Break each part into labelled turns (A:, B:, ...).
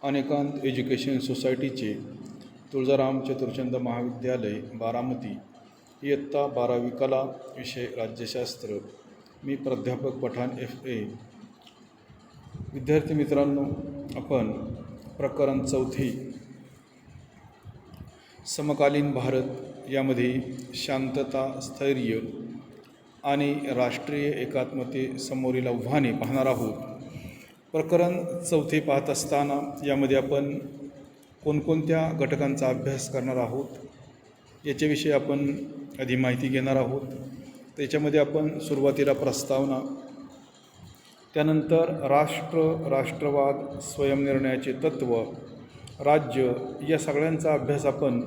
A: अनेकांत education सोसायटीचे तुळजाराम चतुर्चंद महाविद्यालय बारामती इयत्ता 12वी कला विषय राज्यशास्त्र. मी प्राध्यापक पठाण FA. विद्यार्थी मित्रांनो, आपण प्रकरण 4 समकालीन भारत यामध्ये शांतता, स्थैर्य आणि राष्ट्रीय एकात्मते समोरील आव्हाने पाहणार आहोत. प्रकरण 4 पाहत असताना यामध्ये आपण कोणकोणत्या घटकांचा अभ्यास करणार आहोत याच्याविषयी आपण आधी माहिती घेणार आहोत. त्याच्यामध्ये आपण सुरुवातीला प्रस्तावना, त्यानंतर राष्ट्र, राष्ट्रवाद, स्वयंनिर्णयाचे तत्त्व, राज्य या सगळ्यांचा अभ्यास आपण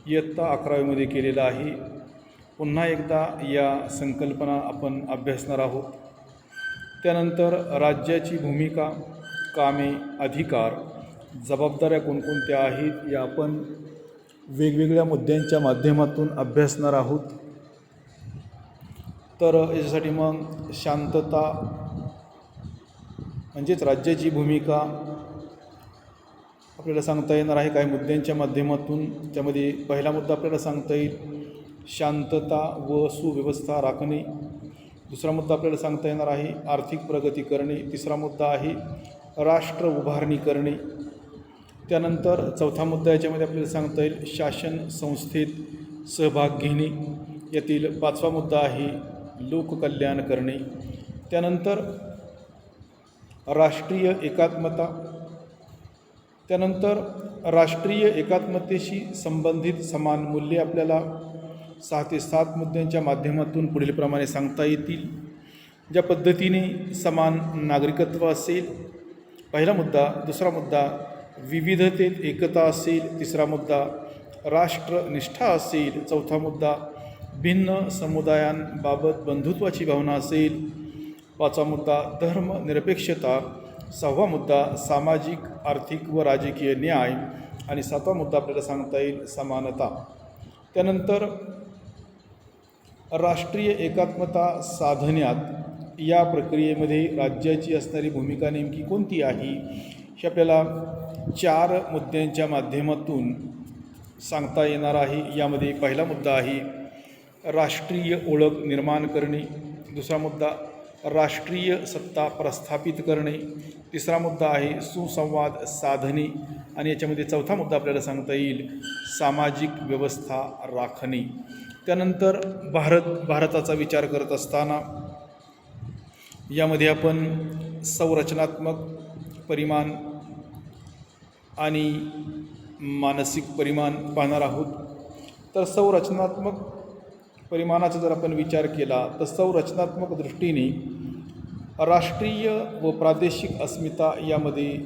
A: इयत्ता 11वीमध्ये केलेला आहे. पुन्हा एकदा या संकल्पना आपण अभ्यासणार आहोत. त्यानंतर राज्याची भूमिका, कामे, अधिकार, जबाबदाऱ्या कोणकोणत्या आहेत या आपण वेगवेगळ्या मुद्द्यांच्या माध्यमातून अभ्यासणार आहोत. तर याच्यासाठी मग शांतता म्हणजेच राज्याची भूमिका आपल्याला सांगता येणार आहे काही मुद्द्यांच्या माध्यमातून. त्यामध्ये पहिला मुद्दा आपल्याला सांगता येईल शांतता व सुव्यवस्था राखणे. दुसरा मुद्दा आपल्याला सांगता येणार आहे आर्थिक प्रगती करणे. तिसरा मुद्दा आहे राष्ट्र उभारणी करणे. त्यानंतर चौथा मुद्दा याच्यामध्ये आपल्याला सांगता येईल शासन संस्थेत सहभाग घेणे. यातील 5वा मुद्दा आहे लोककल्याण करणे. त्यानंतर राष्ट्रीय एकात्मता. त्यानंतर राष्ट्रीय एकात्मतेशी संबंधित समान मूल्ये आपल्याला 6 ते 7 मुद्द्यांच्या माध्यमातून पुढीलप्रमाणे सांगता येतील. ज्या पद्धतीने समान नागरिकत्व असेल पहिला मुद्दा, दुसरा मुद्दा विविधतेत एकता असेल, तिसरा मुद्दा राष्ट्रनिष्ठा असेल, चौथा मुद्दा भिन्न समुदायांबाबत बंधुत्वाची भावना असेल, 5वा मुद्दा धर्मनिरपेक्षता, 6वा मुद्दा सामाजिक, आर्थिक व राजकीय न्याय आणि 7वा मुद्दा आपल्याला सांगता येईल समानता. त्यानंतर राष्ट्रीय एकात्मता साधण्यात या प्रक्रियेमध्ये राज्याची असणारी भूमिका नेमकी कोणती आहे हे आपल्याला 4 मुद्द्यांच्या माध्यमातून सांगता येणार आहे. यामध्ये पहिला मुद्दा आहे राष्ट्रीय ओळख निर्माण करणे. दुसरा मुद्दा राष्ट्रीय सत्ता प्रस्थापित करणे. तिसरा मुद्दा आहे सुसंवाद साधणे. आणि याच्यामध्ये चौथा मुद्दा आपल्याला सांगता येईल सामाजिक व्यवस्था राखणे. त्यानंतर भारताचा विचार करत असताना यामध्ये आपण संरचनात्मक परिमाण आणि मानसिक परिमाण पाहणार आहोत. तर संरचनात्मक परिमाणाचा जर आपण विचार केला तर संरचनात्मक दृष्टीने राष्ट्रीय व प्रादेशिक अस्मिता यामध्ये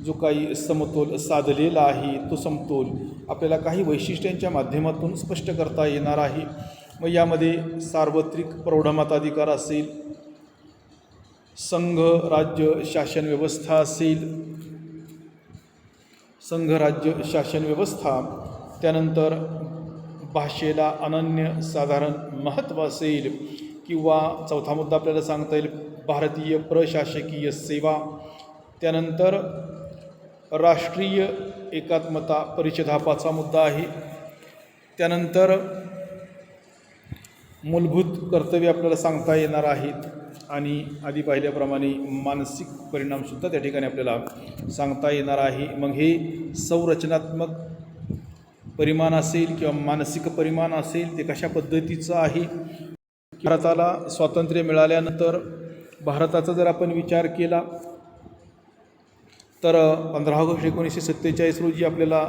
A: जो काही समतोल साधलेला आहे तो समतोल आपल्याला काही वैशिष्ट्यांच्या माध्यमातून स्पष्ट करता येणार आहे. मग यामध्ये सार्वत्रिक प्रौढमताधिकार असेल, संघ राज्य शासन व्यवस्था असेल, संघ राज्य शासन व्यवस्था, त्यानंतर भाषेला अनन्यसाधारण महत्त्व असेल, किंवा चौथा मुद्दा आपल्याला सांगता येईल भारतीय प्रशासकीय सेवा. त्यानंतर राष्ट्रीय एकात्मता परिषद हा 5वा मुद्दा आहे. त्यानंतर मूलभूत कर्तव्य आपल्याला सांगता येणार आहेत आणि आधी पाहिल्याप्रमाणे मानसिक परिणामसुद्धा त्या ठिकाणी आपल्याला सांगता येणार आहे. मग हे संरचनात्मक परिमाण असेल किंवा मानसिक परिमाण असेल ते कशा पद्धतीचं आहे. भारताला स्वातंत्र्य मिळाल्यानंतर भारताचा जर आपण विचार केला तर 15 ऑगस्ट 1947 रोजी आपल्याला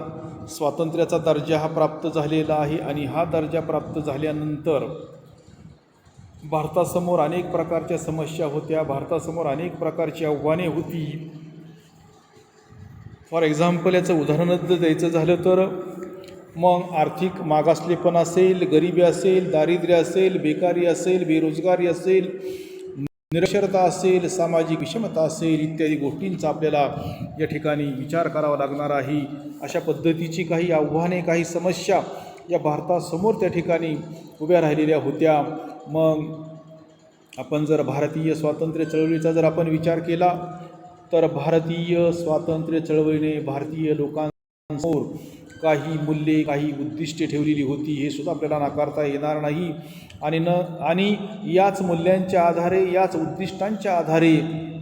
A: स्वातंत्र्याचा दर्जा हा प्राप्त झालेला आहे. आणि हा दर्जा प्राप्त झाल्यानंतर भारतासमोर अनेक प्रकारच्या समस्या होत्या, भारतासमोर अनेक प्रकारची आव्हाने होती. फॉर एक्झाम्पल याचं उदाहरणच जर द्यायचं झालं तर मग आर्थिक मागासलेपण असेल, गरिबी असेल, दारिद्र्य असेल, बेकारी असेल, बेरोजगारी असेल, निरक्षरता असेल, सामाजिक विषमता असेल, इत्यादी गोष्टींचा आपल्याला या ठिकाणी विचार करावा लागणार आहे. अशा पद्धतीची काही आव्हाने, काही समस्या या भारतासमोर त्या ठिकाणी उभ्या राहिलेल्या होत्या. मग आपण जर भारतीय स्वातंत्र्य चळवळीचा जर आपण विचार केला तर भारतीय स्वातंत्र्य चळवळीने भारतीय लोकांसमोर काही मूल्ये, काही उद्दिष्टे ठेवलेली होती, हे सुद्धा आपल्याला नाकारता येणार नाही. आणि याच मूल्यांच्या आधारे, याच उद्दिष्टांच्या आधारे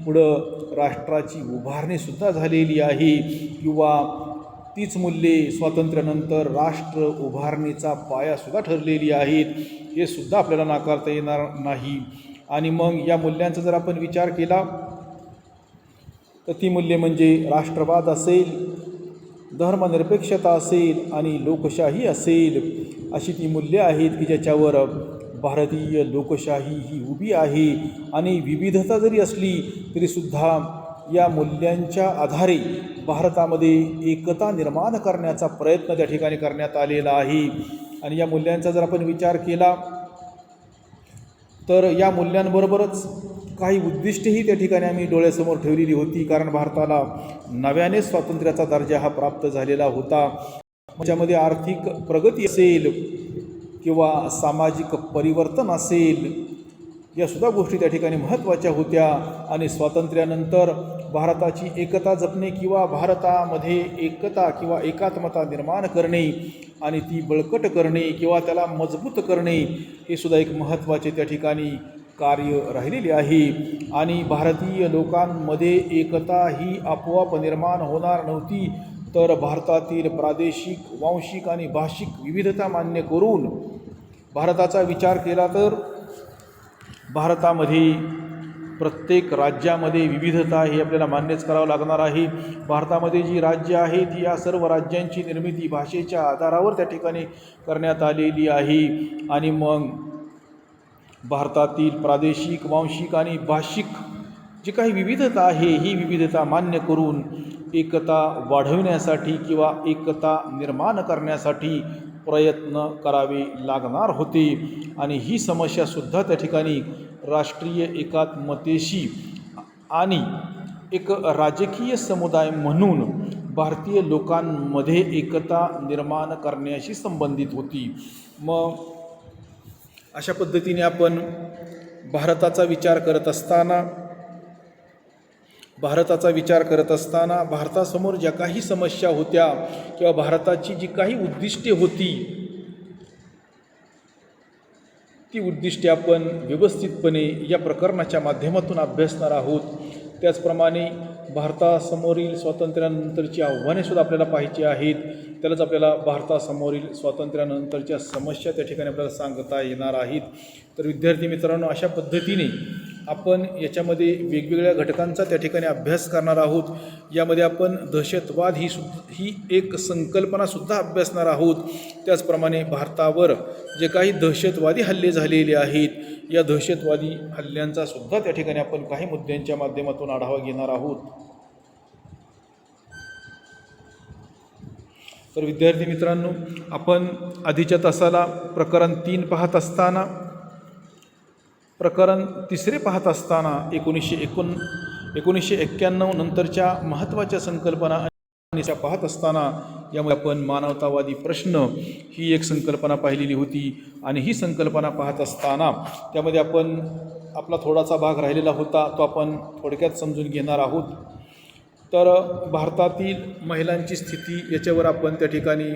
A: पुढं राष्ट्राची उभारणीसुद्धा झालेली आहे किंवा तीच मूल्ये स्वातंत्र्यानंतर राष्ट्र उभारणीचा पायासुद्धा ठरलेली आहेत, हे सुद्धा आपल्याला नाकारता येणार नाही. आणि मग या मूल्यांचा जर आपण विचार केला तर ती मूल्ये म्हणजे राष्ट्रवाद असेल, धर्मनिरपेक्षता असेल आणि लोकशाही असेल, अशी ती मूल्ये आहेत की ज्याच्यावर भारतीय लोकशाही ही उभी आहे. आणि विविधता जरी असली तरीसुद्धा या मूल्यांच्या आधारे भारतामध्ये एकता निर्माण करण्याचा प्रयत्न त्या ठिकाणी करण्यात आलेला आहे. आणि या मूल्यांचा जर आपण विचार केला तर या मूल्यांबरोबरच काही उद्दिष्टेही त्या ठिकाणी आम्ही डोळ्यासमोर ठेवलेली होती, कारण भारताला नव्याने स्वातंत्र्याचा दर्जा हा प्राप्त झालेला होता. त्याच्यामध्ये आर्थिक प्रगती असेल किंवा सामाजिक परिवर्तन असेल, या सुद्धा गोष्टी त्या ठिकाणी महत्त्वाच्या होत्या. आणि स्वातंत्र्यानंतर भारताची एकता जपणे किंवा भारतामध्ये एकता किंवा एकात्मता निर्माण करणे आणि ती बळकट करणे किंवा त्याला मजबूत करणे, हे सुद्धा एक महत्त्वाचे त्या ठिकाणी कार्य राहिलेले आहे. आणि भारतीय लोकांमध्ये एकता ही आपोआप निर्माण होणार नव्हती, तर भारतातील प्रादेशिक, वांशिक आणि भाषिक विविधता मान्य करून भारताचा विचार केला तर भारतामध्ये प्रत्येक राज्यामध्ये विविधता ही आपल्याला मान्यच करावं लागणार आहे. भारतामध्ये जी राज्य आहेत या सर्व राज्यांची निर्मिती भाषेच्या आधारावर त्या ठिकाणी करण्यात आलेली आहे. आणि मग भारतातील प्रादेशिक, वांशिक आणि भाषिक जी काही विविधता आहे, ही विविधता मान्य करून एकता वाढवण्यासाठी किंवा एकता निर्माण करण्यासाठी प्रयत्न करावे लागणार होते. आणि ही समस्यासुद्धा त्या ठिकाणी राष्ट्रीय एकात्मतेशी आणि एक राजकीय समुदाय म्हणून भारतीय लोकांमध्ये एकता निर्माण करण्याशी संबंधित होती. मग अशा पद्धतीने आपण भारताचा विचार करत असताना भारतासमोर ज्या काही समस्या होत्या किंवा भारताची जी काही उद्दिष्टे होती, ती उद्दिष्टे आपण व्यवस्थितपणे या प्रकरणाच्या माध्यमातून अभ्यासणार आहोत. त्याचप्रमाणे भारतासमोरील स्वातंत्र्यानंतरची आव्हानेसुद्धा आपल्याला पाहायची आहेत. त्यालाच आपल्याला भारतासमोरील स्वातंत्र्यानंतरच्या समस्या त्या ठिकाणी आपल्याला सांगता येणार आहेत. तर विद्यार्थी मित्रांनो, अशा पद्धतीने आपण याच्यामध्ये वेगवेगळ्या घटकांचा त्या ठिकाणी अभ्यास करणार आहोत. यामध्ये आपण दहशतवाद ही एक संकल्पनासुद्धा अभ्यासणार आहोत. त्याचप्रमाणे भारतावर जे काही दहशतवादी हल्ले झालेले आहेत, या दहशतवादी हल्ल्यांचा सुद्धा त्या ठिकाणी आपण काही मुद्द्यांच्या माध्यमातून आढावा घेणार आहोत. तर विद्यार्थी मित्रांनो, आपण आधीच्या तासाला प्रकरण 3 पाहत असताना, प्रकरण 3 पाहत असताना 1991 नंतरच्या महत्त्वाच्या संकल्पना आणि पाहत असताना यामध्ये आपण मानवतावादी प्रश्न ही एक संकल्पना पाहिलेली होती. आणि ही संकल्पना पाहत असताना त्यामध्ये आपण आपला थोडासा भाग राहिलेला होता, तो आपण थोडक्यात समजून घेणार आहोत. तर भारतातील महिलांची स्थिती याच्यावर आपण त्या ठिकाणी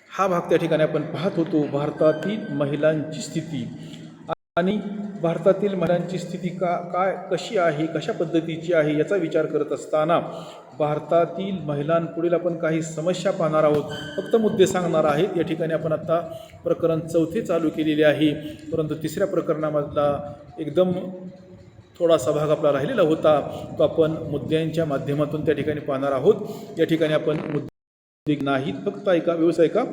A: हा भाग त्या ठिकाणी आपण पाहत होतो. भारतातील महिलांची स्थिती आणि भारतातील महिलांची स्थिती कशी आहे, कशा पद्धतीची आहे याचा विचार करत असताना भारतातील महिलांपुढील आपण काही समस्या पाहणार आहोत. फक्त मुद्दे सांगणार आहेत. या ठिकाणी आपण आता प्रकरण 4 चालू केलेले आहे, परंतु 3ऱ्या प्रकरणामधला एकदम थोडासा भाग आपला राहिलेला होता, तो आपण मुद्द्यांच्या माध्यमातून त्या ठिकाणी पाहणार आहोत. या ठिकाणी आपण मुद्दे नाहीत, फक्त ऐका, व्यवस्थित ऐका.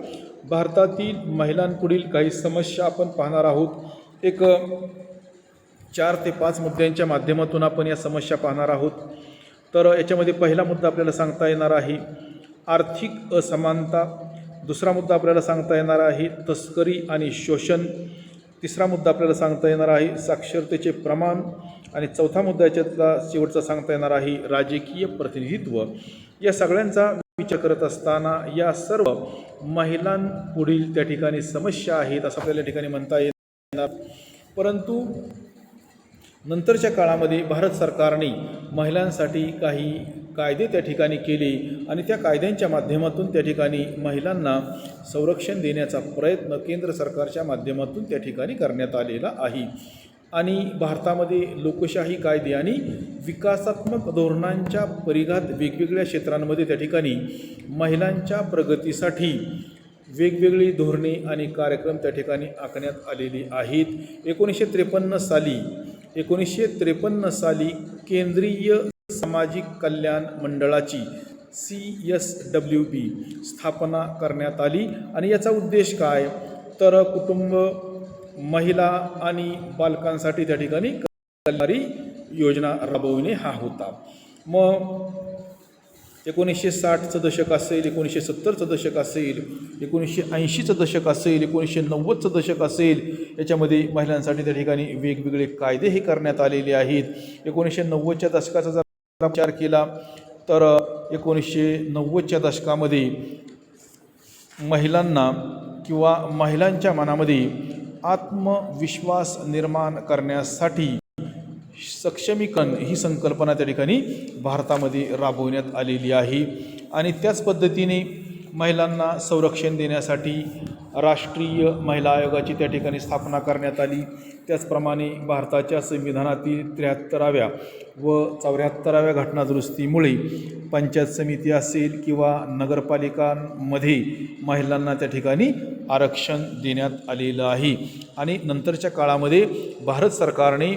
A: भारतातील महिलांपुढील काही समस्या आपण पाहणार आहोत. एक 4 ते 5 मुद्द्यांच्या माध्यमातून आपण या समस्या पाहणार आहोत. तर याच्यामध्ये पहिला मुद्दा आपल्याला सांगता येणार आहे आर्थिक असमानता. दुसरा मुद्दा आपल्याला सांगता येणार आहे तस्करी आणि शोषण. तिसरा मुद्दा आपल्याला सांगता येणार आहे साक्षरतेचे प्रमाण. आणि चौथा मुद्दा याच्यातला शेवटचा सांगता येणार आहे राजकीय प्रतिनिधित्व. या सगळ्यांचा विचार करत असताना या सर्व महिलांपुढील त्या ठिकाणी समस्या आहेत असं आपल्याला ठिकाणी म्हणता येणार. परंतु नंतरच्या काळामध्ये भारत सरकारने महिलांसाठी काही कायदे त्या ठिकाणी केले आणि त्या कायद्यांच्या माध्यमातून त्या ठिकाणी महिलांना संरक्षण देण्याचा प्रयत्न केंद्र सरकारच्या माध्यमातून त्या ठिकाणी करण्यात आलेला आहे. आणि भारतामध्ये लोकशाही कायदे आणि विकासात्मक धोरणांच्या परिघात वेगवेगळ्या क्षेत्रांमध्ये त्या ठिकाणी महिलांच्या प्रगतीसाठी वेगवेगळी धोरणे आणि कार्यक्रम त्या ठिकाणी आखण्यात आलेली आहेत. 1953 साली केंद्रीय सामाजिक कल्याण मंडळाची CSWB स्थापना करण्यात आली आणि याचा उद्देश काय, तर कुटुंब, महिला आणि बालकांसाठी त्या ठिकाणी कल्याणकारी योजना राबविणे हा होता. मग 1960चं दशक असेल, 1970चं दशक असेल, 1980चं दशक असेल, 1990चं दशक असेल, याच्यामध्ये महिलांसाठी त्या ठिकाणी वेगवेगळे कायदे हे करण्यात आलेले आहेत. 1990च्या दशकाचा जर विचार केला तर 1990च्या दशकामध्ये महिलांना किंवा महिलांच्या मनामध्ये आत्मविश्वास निर्माण करण्यासाठी सक्षमीकरण ही संकल्पना त्या ठिकाणी भारतामध्ये राबवण्यात आलेली आहे. आणि त्याच पद्धतीने महिलांना संरक्षण देण्यासाठी राष्ट्रीय महिला आयोगाची त्या ठिकाणी स्थापना करण्यात आली. त्याचप्रमाणे भारताच्या संविधानातील 73व्या व 74व्या घटनादुरुस्तीमुळे पंचायत समिती असेल किंवा नगरपालिकांमध्ये महिलांना त्या ठिकाणी आरक्षण देण्यात आलेलं आहे. आणि नंतरच्या काळामध्ये भारत सरकारने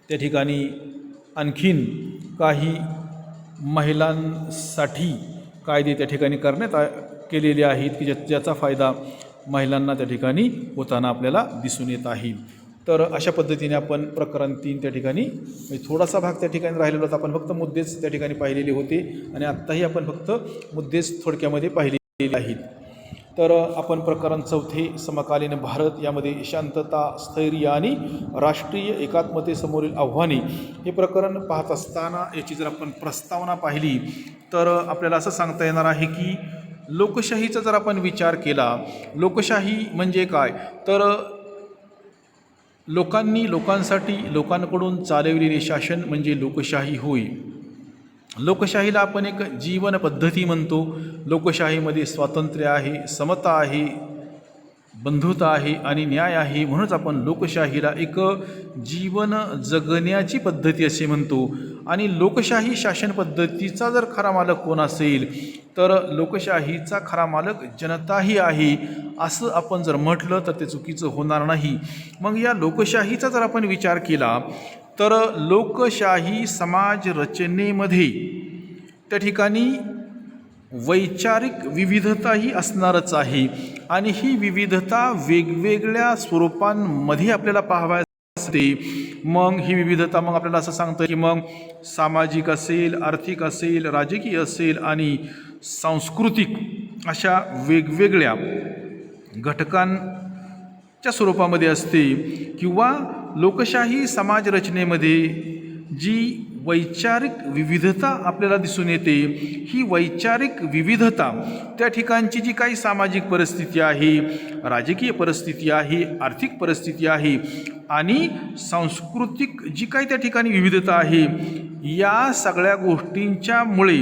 A: त्या ठिकाणी आणखीन काही महिलांसाठी कायदे त्या ठिकाणी केलेले आहेत की ज्याचा फायदा महिलांना त्या ठिकाणी होताना आपल्याला दिसून येत आहे. तर अशा पद्धतीने आपण प्रकरण 3 त्या ठिकाणी थोडासा भाग त्या ठिकाणी राहिलेला होता. आपण फक्त मुद्देच त्या ठिकाणी पाहिलेले होते आणि आत्ताही आपण फक्त मुद्देच थोडक्यामध्ये पाहिलेले आहेत. तर आपण प्रकरण 4 समकालीन भारत यामध्ये शांतता, स्थैर्य आणि राष्ट्रीय एकात्मतेसमोरील आव्हाने हे प्रकरण पाहत असताना याची जर आपण प्रस्तावना पाहिली तर आपल्याला असं सांगता येणार आहे की लोकशाहीचा जर आपण विचार केला, लोकशाही म्हणजे काय, तर लोकांसाठी लोकांकडून चालविलेले शासन म्हणजे लोकशाही होय. लोकशाहीला आपण एक जीवन पद्धती म्हणतो. लोकशाहीमध्ये स्वातंत्र्य आहे, समता आहे, बंधुता आहे आणि न्याय आहे. म्हणूनच आपण लोकशाहीला एक जीवन जगण्याची पद्धती असे म्हणतो. आणि लोकशाही शासन पद्धतीचा जर खरा मालक कोण असेल तर लोकशाहीचा खरा मालक जनताही आहे असं आपण जर म्हटलं तर ते चुकीचं होणार नाही. मग या लोकशाहीचा जर आपण विचार केला तर लोकशाही समाज रचनेमध्ये त्या ठिकाणी वैचारिक विविधताही असणारच आहे आणि ही विविधता वेगवेगळ्या स्वरूपांमध्ये आपल्याला पाहावयास असते. मग ही विविधता मग आपल्याला असं सांगतं की मग सामाजिक असेल, आर्थिक असेल, राजकीय असेल आणि सांस्कृतिक अशा वेगवेगळ्या घटकांच्या स्वरूपामध्ये असते. किंवा लोकशाही समाज रचनेमध्ये जी वैचारिक विविधता आपल्याला दिसून येते, ही वैचारिक विविधता त्या ठिकाणची जी काही सामाजिक परिस्थिती आहे, राजकीय परिस्थिती आहे, आर्थिक परिस्थिती आहे आणि सांस्कृतिक जी काही त्या ठिकाणी विविधता आहे, या सगळ्या गोष्टींच्यामुळे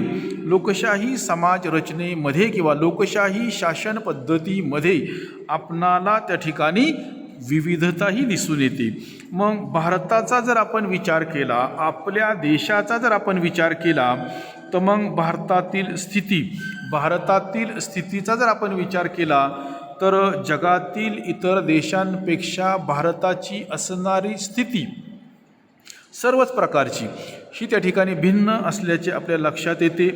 A: लोकशाही समाज रचनेमध्ये किंवा लोकशाही शासन पद्धतीमध्ये आपणाला त्या ठिकाणी विविधताही दिसून येते. मग भारताचा जर आपण विचार केला, आपल्या देशाचा जर आपण विचार केला तर मग भारतातील स्थितीचा जर आपण विचार केला तर जगातील इतर देशांपेक्षा भारताची असणारी स्थिती सर्वच प्रकारची ही त्या ठिकाणी भिन्न असल्याचे आपल्या लक्षात येते.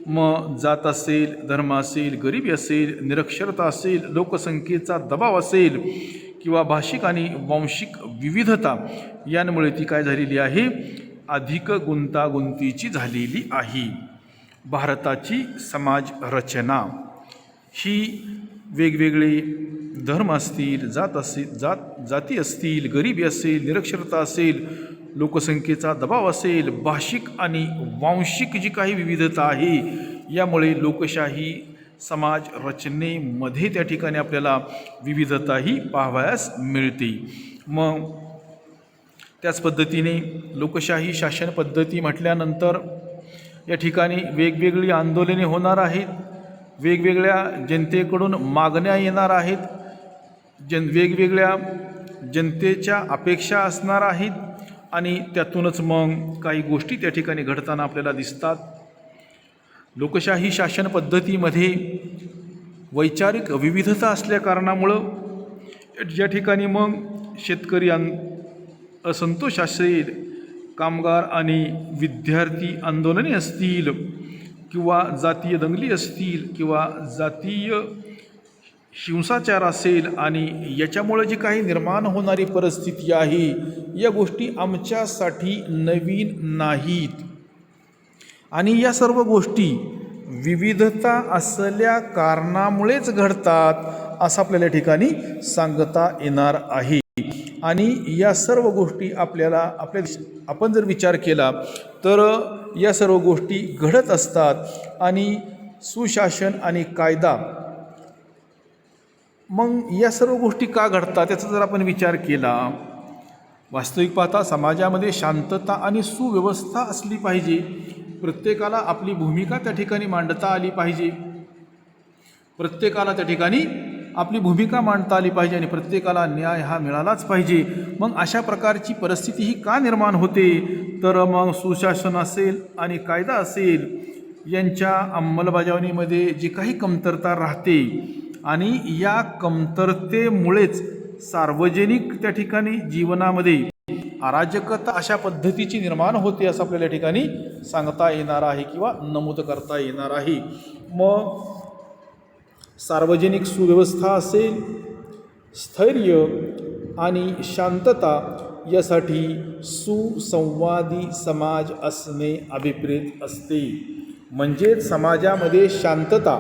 A: मग जात असेल, धर्म असेल, गरिबी असेल, निरक्षरता असेल, लोकसंख्येचा दबाव असेल किंवा भाषिक आणि वांशिक विविधता यांमुळे ती काय झालेली आहे, अधिक गुंतागुंतीची झालेली आहे. भारताची समाज रचना ही वेगवेगळे धर्म असतील, जाती असतील, गरिबी असेल, निरक्षरता असेल, लोकसंख्येचा दबाव असेल, भाषिक आणि वांशिक जी काही विविधता आहे, यामुळे लोकशाही समाज रचनेमध्ये त्या ठिकाणी आपल्याला विविधताही पाहावयास मिळते. मग त्याच पद्धतीने लोकशाही शासन पद्धती म्हटल्यानंतर या ठिकाणी वेगवेगळी आंदोलने होणार आहेत, वेगवेगळ्या जनतेकडून मागण्या येणार आहेत, वेगवेगळ्या जनतेच्या अपेक्षा असणार आहेत आणि त्यातूनच मग काही गोष्टी त्या ठिकाणी घडताना आपल्याला दिसतात. लोकशाही शासन पद्धतीमध्ये वैचारिक विविधता असल्या कारणामुळं या ठिकाणी मग शेतकरी असंतोष असेल, कामगार आणि विद्यार्थी आंदोलने असतील किंवा जातीय दंगली असतील किंवा जातीय हिंसाचार असेल आणि याच्यामुळे जी काही निर्माण होणारी परिस्थिती आहे या गोष्टी आमच्यासाठी नवीन नाहीत आणि या सर्व गोष्टी विविधता असल्या कारणामुळेच घडतात असं आपल्याला ठिकाणी सांगता येणार आहे. आणि या सर्व गोष्टी आपण जर विचार केला तर या सर्व गोष्टी घडत असतात आणि सुशासन आणि कायदा, मग या सर्व गोष्टी का घडतात याचा जर आपण विचार केला, वास्तविक पाहता समाजामध्ये शांतता आणि सुव्यवस्था असली पाहिजे. प्रत्येकाला आपली भूमिका त्या ठिकाणी मांडता आली पाहिजे, प्रत्येकाला त्या ठिकाणी आपली भूमिका मांडता आली पाहिजे आणि प्रत्येकाला न्याय हा मिळालाच पाहिजे. मग अशा प्रकारची परिस्थिती ही का निर्माण होते, तर मग सुशासन असेल आणि कायदा असेल यांच्या अंमलबजावणीमध्ये जी काही कमतरता राहते आणि या कमतरतेमुळेच सार्वजनिक त्या ठिकाणी जीवनामध्ये अराजकता अशा पद्धतीची निर्माण होते असं आपल्याला या ठिकाणी सांगता येणार आहे किंवा नमूद करता येणार आहे. मग सार्वजनिक सुव्यवस्था असेल, स्थैर्य आणि शांतता यासाठी सुसंवादी समाज असणे अभिप्रेत असते. म्हणजेच समाजामध्ये शांतता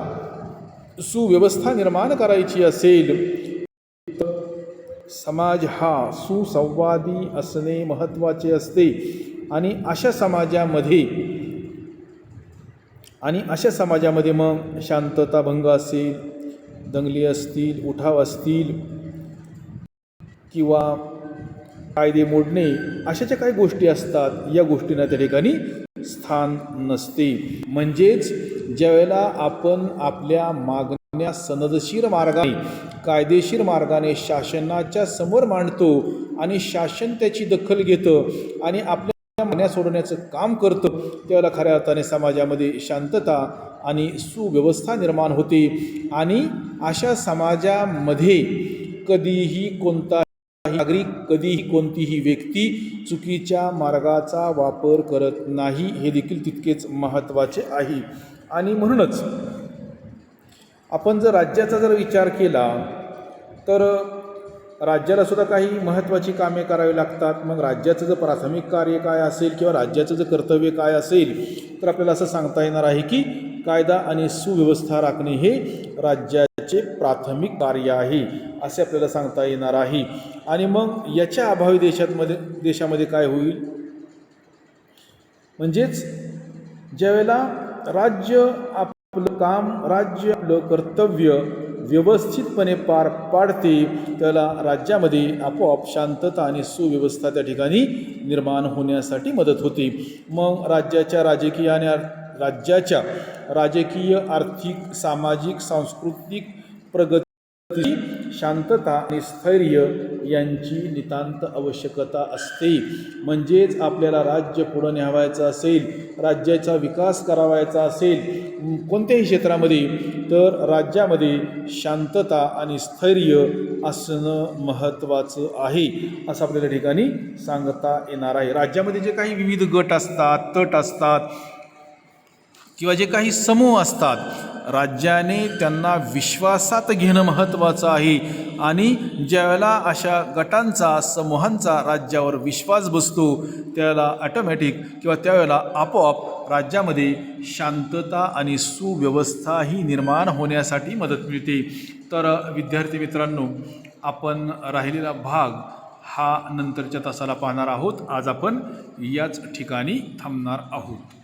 A: सुव्यवस्था निर्माण करायची असेल तर समाज हा सुसंवादी असणे महत्त्वाचे असते आणि अशा समाजामध्ये मग शांतता भंग असेल, दंगली असतील, उठाव असतील किंवा कायदे मोडणे अशा ज्या काही गोष्टी असतात या गोष्टींना त्या ठिकाणी स्थान नसते. म्हणजेच ज्यावेळेला आपण आपल्या मागण्या सनदशीर मार्गाने, कायदेशीर मार्गाने शासनाच्या समोर मांडतो आणि शासन त्याची दखल घेतं आणि आपल्या मागण्या सोडवण्याचं काम करतं, त्यावेळेला खऱ्या अर्थाने समाजामध्ये शांतता आणि सुव्यवस्था निर्माण होते आणि अशा समाजामध्ये कधीही कोणताही नागरिक, कधीही कोणतीही व्यक्ती चुकीच्या मार्गाचा वापर करत नाही, हे देखील तितकेच महत्त्वाचे आहे. आणि म्हणूनच आपण जर राज्याचा जर विचार केला तर राज्याला सुद्धा काही महत्त्वाची कामे करावी लागतात. मग राज्याचं जर प्राथमिक कार्य काय असेल किंवा राज्याचं जर कर्तव्य काय असेल तर आपल्याला असं सांगता येणार आहे की कायदा आणि सुव्यवस्था राखणे हे राज्याचे प्राथमिक कार्य आहे असे आपल्याला सांगता येणार आहे. आणि मग याच्या अभावी देशामध्ये काय होईल, म्हणजेच ज्यावेळेला राज्य आपलं काम, राज्य आपलं कर्तव्य व्यवस्थितपणे पार पाडते त्याला राज्यामध्ये आपोआप शांतता आणि सुव्यवस्था त्या ठिकाणी निर्माण होण्यासाठी मदत होते. मग राज्याच्या राजकीय, आर्थिक, सामाजिक, सांस्कृतिक प्रगती, शांतता आणि स्थैर्य यांची नितांत आवश्यकता असते. म्हणजेच आपल्याला राज्य पुढे न्यावायचं असेल, राज्याचा विकास करावायचा असेल कोणत्याही क्षेत्रामध्ये, तर राज्यामध्ये शांतता आणि स्थैर्य असणं महत्त्वाचं आहे असं आपल्याला ठिकाणी सांगता येणार आहे. राज्यामध्ये जे काही विविध गट असतात, तट असतात किंवा जे काही समूह असतात, राज्याने त्यांना विश्वासात घेणं महत्त्वाचं आहे आणि ज्यावेळेला अशा गटांचा, समूहांचा राज्यावर विश्वास बसतो त्यावेळेला ऑटोमॅटिक किंवा त्यावेळेला आपोआप राज्यामध्ये शांतता आणि सुव्यवस्था ही निर्माण होण्यासाठी मदत मिळते. तर विद्यार्थी मित्रांनो, आपण राहिलेला भाग हा नंतरच्या तासाला पाहणार आहोत. आज आपण याच ठिकाणी थांबणार आहोत.